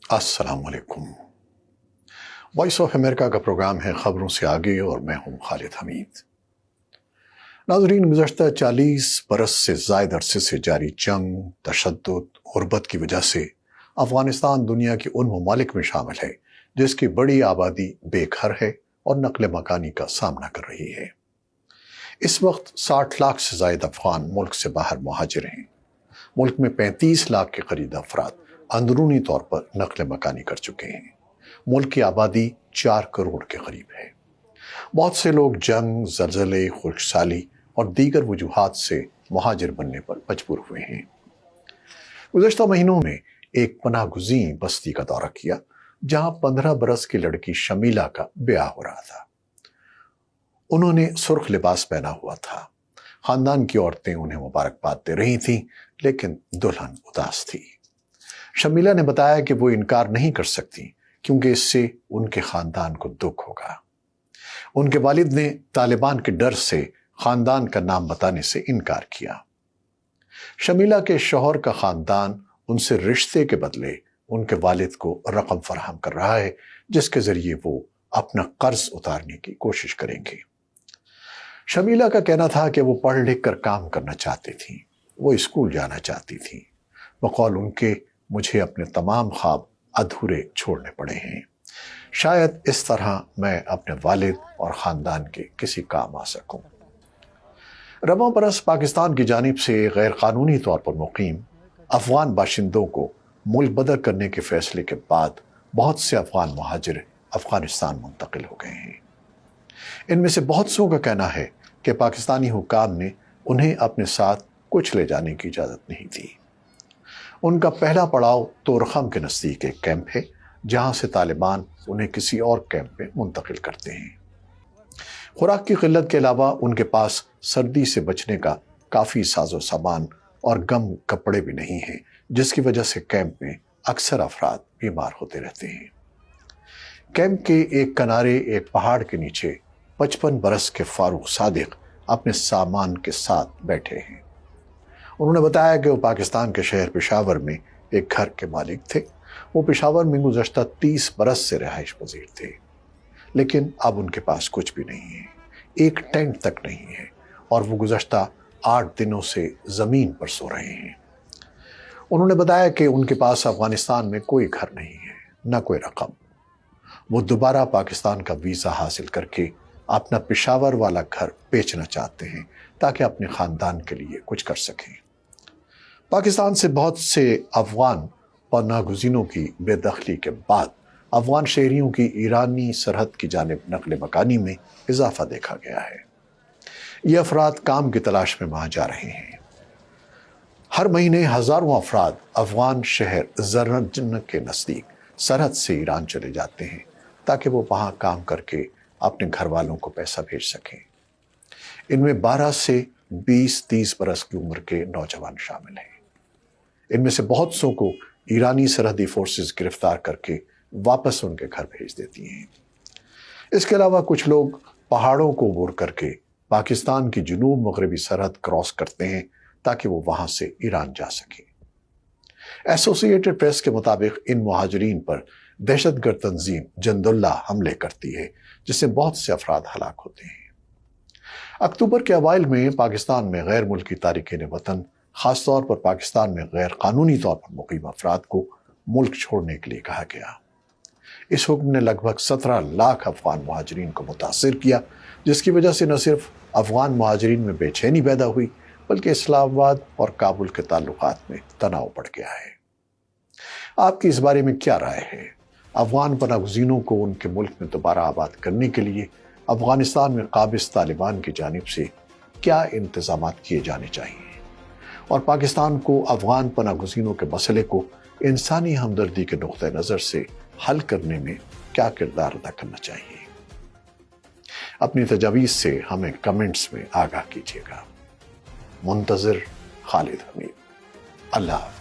अस्सलाम वालेकुम। Voice of America का प्रोग्राम है खबरों से आगे और मैं हूं खालिद हमीद। नाज़रीन, गुज़श्ता 40 बरस से ज़ायद अरसे से जारी जंग, तशद्दुद, गुर्बत की वजह से अफ़गानिस्तान दुनिया के उन ममालिक में शामिल है जिसकी बड़ी आबादी बेघर है और नक़ल मकानी का सामना कर रही है। इस वक्त 60 लाख से ज़ायद अफ़गान मुल्क से बाहर मुहाजिर हैं। मुल्क में 35 लाख के करीब अफराद अंदरूनी तौर पर नक़ल मकानी कर चुके हैं। मुल्क की आबादी 4 करोड़ के करीब है। बहुत से लोग जंग, ज़लज़ले, खुशहाली और दीगर वजूहात से मुहाजिर बनने पर मजबूर हुए हैं। गुज़श्ता महीनों में एक पनाहगुज़ीं बस्ती का दौरा किया जहां 15 बरस की लड़की शमीला का ब्याह हो रहा था। उन्होंने सुर्ख लिबास पहना हुआ था। खानदान की औरतें उन्हें मुबारकबाद दे रही थीं, लेकिन दुल्हन उदास थी। शमीला ने बताया कि वो इनकार नहीं कर सकती क्योंकि इससे उनके खानदान को दुख होगा। उनके वालिद ने तालिबान के डर से खानदान का नाम बताने से इनकार किया। शमीला के शौहर का खानदान उनसे रिश्ते के बदले उनके वालिद को रकम फराहम कर रहा है, जिसके जरिए वो अपना कर्ज उतारने की कोशिश करेंगे। शमीला का कहना था कि वो पढ़ लिख कर काम करना चाहती थी, वो स्कूल जाना चाहती थी। बकौल उनके, मुझे अपने तमाम ख्वाब अधूरे छोड़ने पड़े हैं। शायद इस तरह मैं अपने वालिद और ख़ानदान के किसी काम आ सकूं। रवां बरस पाकिस्तान की जानिब से गैर कानूनी तौर पर मुकीम अफ़गान बाशिंदों को मुल्क बदर करने के फैसले के बाद बहुत से अफ़गान मुहाजिर अफ़गानिस्तान मुंतकिल हो गए हैं। इनमें से बहुत सौ का कहना है कि पाकिस्तानी हुक्काम ने उन्हें अपने साथ कुछ ले जाने की इजाज़त नहीं दी। उनका पहला पड़ाव तोरखम के नज़दीक एक कैंप है, जहां से तालिबान उन्हें किसी और कैंप में मुंतकिल करते हैं। खुराक की किल्लत के अलावा उनके पास सर्दी से बचने का काफ़ी साजो सामान और गम कपड़े भी नहीं हैं, जिसकी वजह से कैंप में अक्सर अफराद बीमार होते रहते हैं। कैंप के एक किनारे एक पहाड़ के नीचे 55 बरस के फारूक सादिक अपने सामान के साथ बैठे हैं। उन्होंने बताया कि वो पाकिस्तान के शहर पेशावर में एक घर के मालिक थे। वो पेशावर में गुज़श्ता 30 बरस से रिहाइश पजीर थे, लेकिन अब उनके पास कुछ भी नहीं है, एक टेंट तक नहीं है, और वो गुज़श्ता 8 दिनों से ज़मीन पर सो रहे हैं। उन्होंने बताया कि उनके पास अफ़गानिस्तान में कोई घर नहीं है, न कोई रकम। वो दोबारा पाकिस्तान का वीज़ा हासिल करके अपना पेशावर वाला घर बेचना चाहते हैं ताकि अपने ख़ानदान के लिए कुछ कर सकें। पाकिस्तान से बहुत से अफ़गान पनाहगुज़ीनों की बेदखली के बाद अफ़गान शहरियों की ईरानी सरहद की जानिब नक़ल मकानी में इजाफ़ा देखा गया है। ये अफराद काम की तलाश में वहाँ जा रहे हैं। हर महीने हज़ारों अफराद अफ़गान शहर ज़रनजन के नज़दीक सरहद से ईरान चले जाते हैं ताकि वो वहाँ काम करके अपने घर वालों को पैसा भेज सकें। इनमें 12 से 20-30 बरस की उम्र के नौजवान शामिल हैं। इनमें से बहुत सौ को ईरानी सरहदी फोर्सेस गिरफ्तार करके वापस उनके घर भेज देती हैं। इसके अलावा कुछ लोग पहाड़ों को अबूर करके पाकिस्तान की जुनूब मगरबी सरहद क्रॉस करते हैं ताकि वो वहां से ईरान जा सके। एसोसिएटेड प्रेस के मुताबिक इन मुहाजिरीन पर दहशतगर्द तंजीम जंदुल्ला हमले करती है, जिससे बहुत से अफराद हलाक होते हैं। अक्टूबर के अवाइल में पाकिस्तान में गैर मुल्की तारिकीन वतन, खासतौर पर पाकिस्तान में गैर कानूनी तौर पर मुकीम अफराद को मुल्क छोड़ने के लिए कहा गया। इस हुक्म ने लगभग 17 लाख अफगान मुहाजिरीन को मुतासिर किया, जिसकी वजह से न सिर्फ अफगान मुहाजिरीन में बेचैनी पैदा हुई, बल्कि इस्लामाबाद और काबुल के ताल्लुकात में तनाव बढ़ गया है। आपकी इस बारे में क्या राय है? अफगान पनाहगुज़ीनों को उनके मुल्क में दोबारा आबाद करने के लिए अफगानिस्तान में काबिज तालिबान की जानिब से क्या इंतजाम किए जाने चाहिए, और पाकिस्तान को अफगान पनाहगुज़ीनों के मसले को इंसानी हमदर्दी के नुक्ते नज़र से हल करने में क्या किरदार अदा करना चाहिए? अपनी तजावीज़ से हमें कमेंट्स में आगाह कीजिएगा। मुंतज़िर खालिद हमीद। अल्लाह।